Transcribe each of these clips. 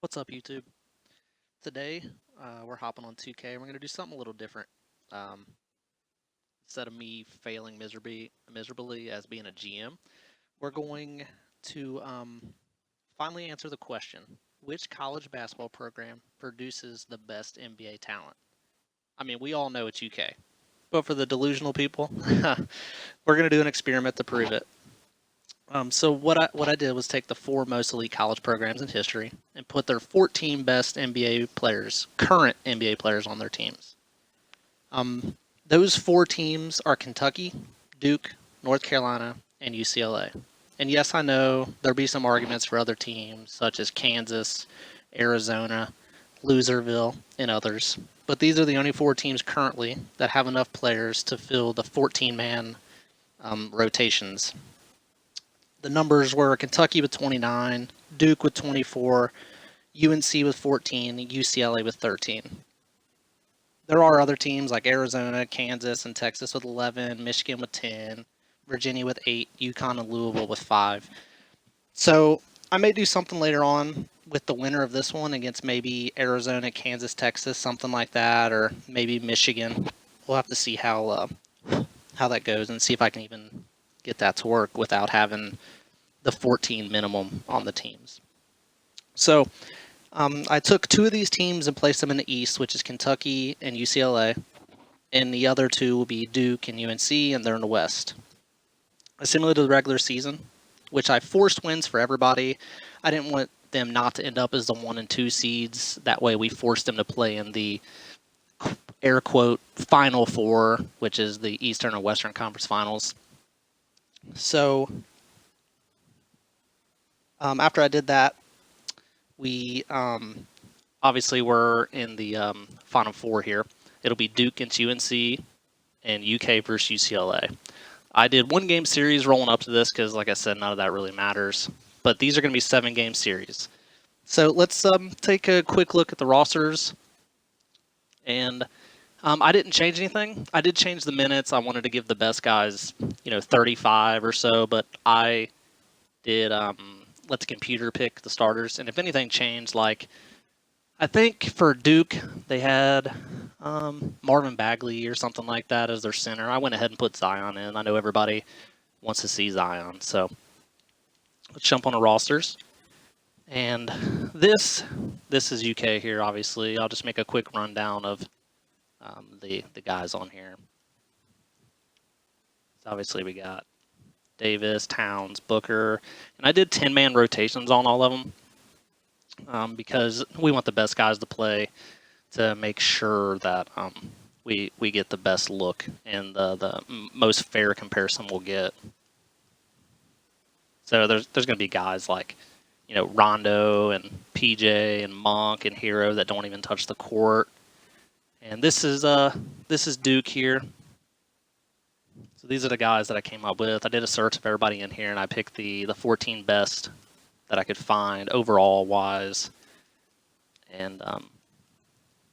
What's up, YouTube? Today, we're hopping on 2K and we're going to do something a little different. Um, Instead of me failing miserably as being a GM, we're going to finally answer the question, which college basketball program produces the best NBA talent? I mean, we all know it's UK, but for the delusional people, we're going to do an experiment to prove it. So what I did was take the four most elite college programs in history and put their 14 best NBA players, current NBA players, on their teams. Those four teams are Kentucky, Duke, North Carolina, and UCLA. And yes, I know there'll be some arguments for other teams such as Kansas, Arizona, Loserville, and others. But these are the only four teams currently that have enough players to fill the 14-man rotations. The numbers were Kentucky with 29, Duke with 24, UNC with 14, UCLA with 13. There are other teams like Arizona, Kansas, and Texas with 11, Michigan with 10, Virginia with 8, UConn and Louisville with 5. So I may do something later on with the winner of this one against maybe Arizona, Kansas, Texas, something like that, or maybe Michigan. We'll have to see how that goes and see if I can even get that to work without having the 14 minimum on the teams. So I took two of these teams and placed them in the East, which is Kentucky and UCLA, and the other two will be Duke and UNC, and they're in the West. Similar to the regular season, which I forced wins for everybody. I didn't want them not to end up as the 1 and 2 seeds. That way we forced them to play in the air quote Final Four, which is the Eastern and Western Conference Finals. So after I did that, we obviously were in the Final Four here. It'll be Duke against UNC and UK versus UCLA. I did 1-game series rolling up to this because, like I said, none of that really matters. But these are going to be 7-game series. So let's take a quick look at the rosters. And I didn't change anything. I did change the minutes. I wanted to give the best guys, 35 or so. But I did let the computer pick the starters. And if anything changed, like I think for Duke, they had Marvin Bagley or something like that as their center. I went ahead and put Zion in. I know everybody wants to see Zion. So let's jump on the rosters. And this is UK here, obviously. I'll just make a quick rundown of the guys on here. So obviously we got Davis, Towns, Booker. And I did 10-man rotations on all of them because we want the best guys to play to make sure that we get the best look and the most fair comparison we'll get. So there's going to be guys like, Rondo and PJ and Monk and Hero that don't even touch the court. And this is Duke here. So these are the guys that I came up with. I did a search of everybody in here, and I picked the 14 best that I could find overall wise. And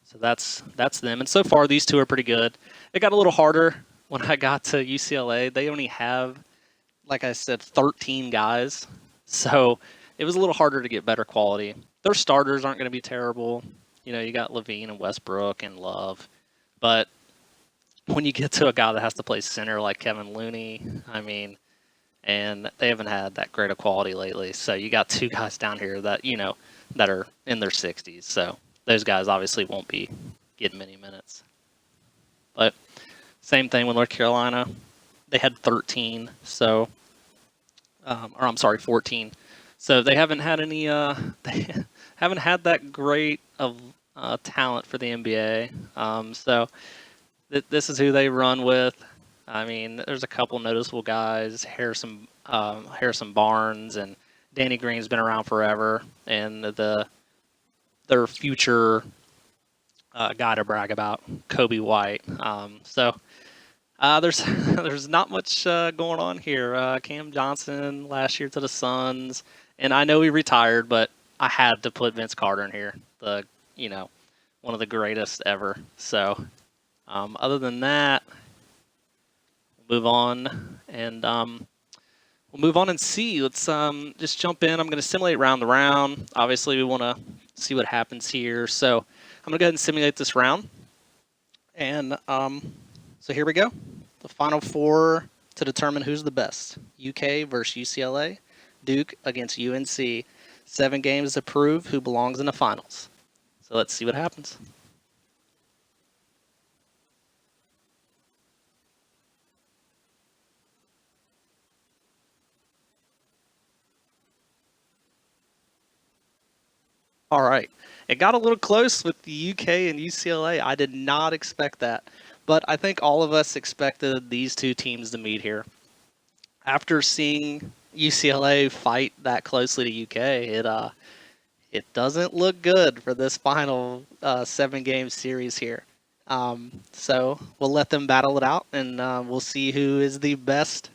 so that's them. And so far, these two are pretty good. It got a little harder when I got to UCLA. They only have, like I said, 13 guys. So it was a little harder to get better quality. Their starters aren't going to be terrible. You got Levine and Westbrook and Love. But when you get to a guy that has to play center like Kevin Looney, and they haven't had that great of quality lately. So you got two guys down here that, that are in their 60s. So those guys obviously won't be getting many minutes. But same thing with North Carolina. They had 13, so, 14. So they haven't had any, they haven't had that great of talent for the NBA. So this is who they run with. There's a couple noticeable guys, Harrison Barnes and Danny Green's been around forever, and their future guy to brag about, Kobe White. There's not much going on here. Cam Johnson last year to the Suns, and I know he retired, but I had to put Vince Carter in here, one of the greatest ever. So other than that, we'll move on and see. Let's just jump in. I'm going to simulate round to round. Obviously, we want to see what happens here. So I'm going to go ahead and simulate this round. And so here we go. The final four to determine who's the best. UK versus UCLA. Duke against UNC. 7 games to prove who belongs in the finals. So let's see what happens. All right. It got a little close with the UK and UCLA. I did not expect that. But I think all of us expected these two teams to meet here. After seeing UCLA fight that closely to UK, it doesn't look good for this final 7-game series here. So we'll let them battle it out, and we'll see who is the best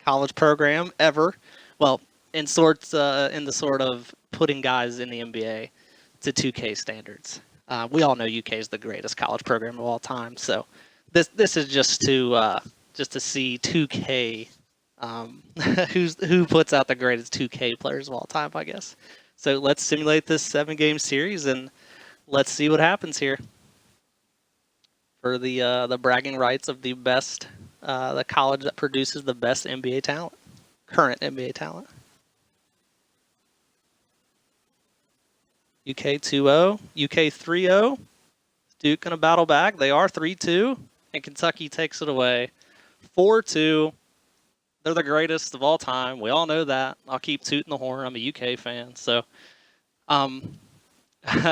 college program ever. Well, in the sort of putting guys in the NBA to 2K standards. We all know UK is the greatest college program of all time. So this is just to see 2K who puts out the greatest 2K players of all time, I guess. So let's simulate this 7-game series and let's see what happens here for the bragging rights of the best, the college that produces the best NBA talent, current NBA talent. UK 2-0, UK 3-0. Duke gonna battle back. They are 3-2, and Kentucky takes it away 4-2. They're the greatest of all time. We all know that. I'll keep tooting the horn. I'm a UK fan, so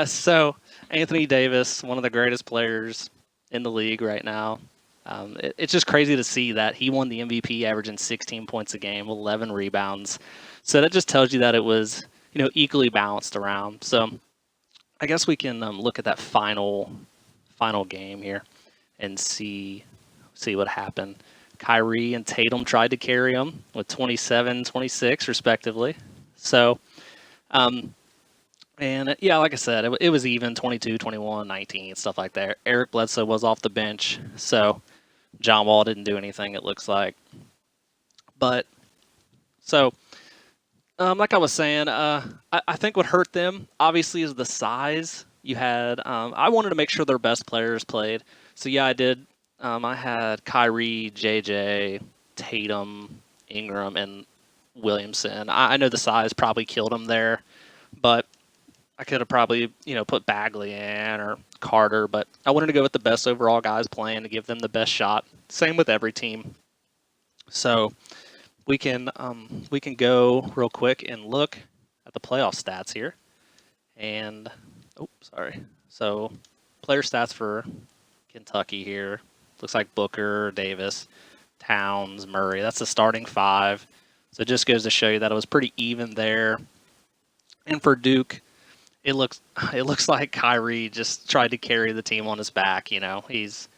so Anthony Davis, one of the greatest players in the league right now. It's just crazy to see that he won the MVP, averaging 16 points a game, 11 rebounds. So that just tells you that it was, equally balanced around. So I guess we can look at that final game here and see what happened. Kyrie and Tatum tried to carry him with 27, 26 respectively. So, and yeah, like I said, it was even 22, 21, 19, stuff like that. Eric Bledsoe was off the bench, so John Wall didn't do anything, it looks like. But, so, like I was saying, I think what hurt them, obviously, is the size. You had, I wanted to make sure their best players played. So, yeah, I did. I had Kyrie, JJ, Tatum, Ingram, and Williamson. I know the size probably killed them there, but I could have probably, put Bagley in or Carter, but I wanted to go with the best overall guys playing to give them the best shot. Same with every team. So we can go real quick and look at the playoff stats here. And so player stats for Kentucky here. Looks like Booker, Davis, Towns, Murray. That's the starting 5. So it just goes to show you that it was pretty even there. And for Duke, it looks like Kyrie just tried to carry the team on his back. He's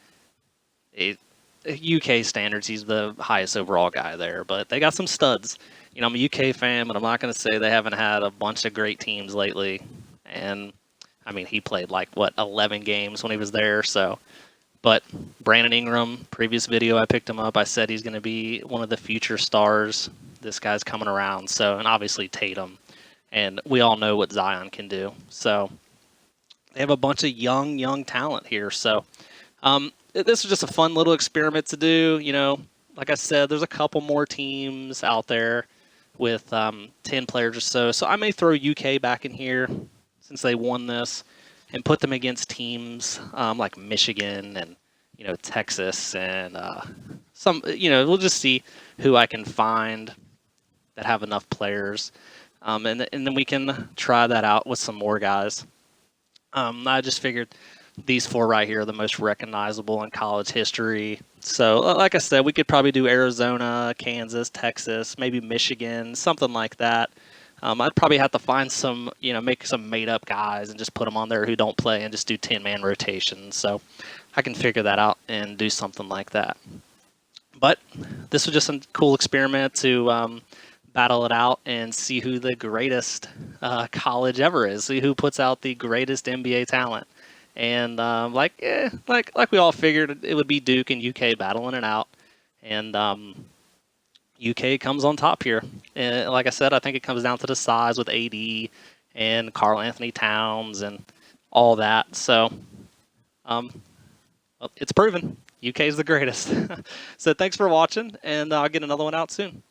UK standards. He's the highest overall guy there, but they got some studs. I'm a UK fan, but I'm not going to say they haven't had a bunch of great teams lately. And I mean, he played 11 games when he was there. So, but Brandon Ingram, previous video I picked him up. I said he's going to be one of the future stars. This guy's coming around. So, and obviously Tatum. And we all know what Zion can do. So they have a bunch of young talent here. So this is just a fun little experiment to do. Like I said, there's a couple more teams out there with 10 players or so. So I may throw UK back in here since they won this and put them against teams like Michigan and, Texas and some, we'll just see who I can find that have enough players. And then we can try that out with some more guys. I just figured these 4 right here are the most recognizable in college history. So, like I said, we could probably do Arizona, Kansas, Texas, maybe Michigan, something like that. I'd probably have to find some, make some made-up guys and just put them on there who don't play and just do 10-man rotations. So I can figure that out and do something like that. But this was just a cool experiment to battle it out and see who the greatest college ever is. See who puts out the greatest NBA talent. And like we all figured, it would be Duke and UK battling it out. And UK comes on top here. And like I said, I think it comes down to the size with AD and Karl Anthony Towns and all that. So well, it's proven. UK is the greatest. So thanks for watching, and I'll get another one out soon.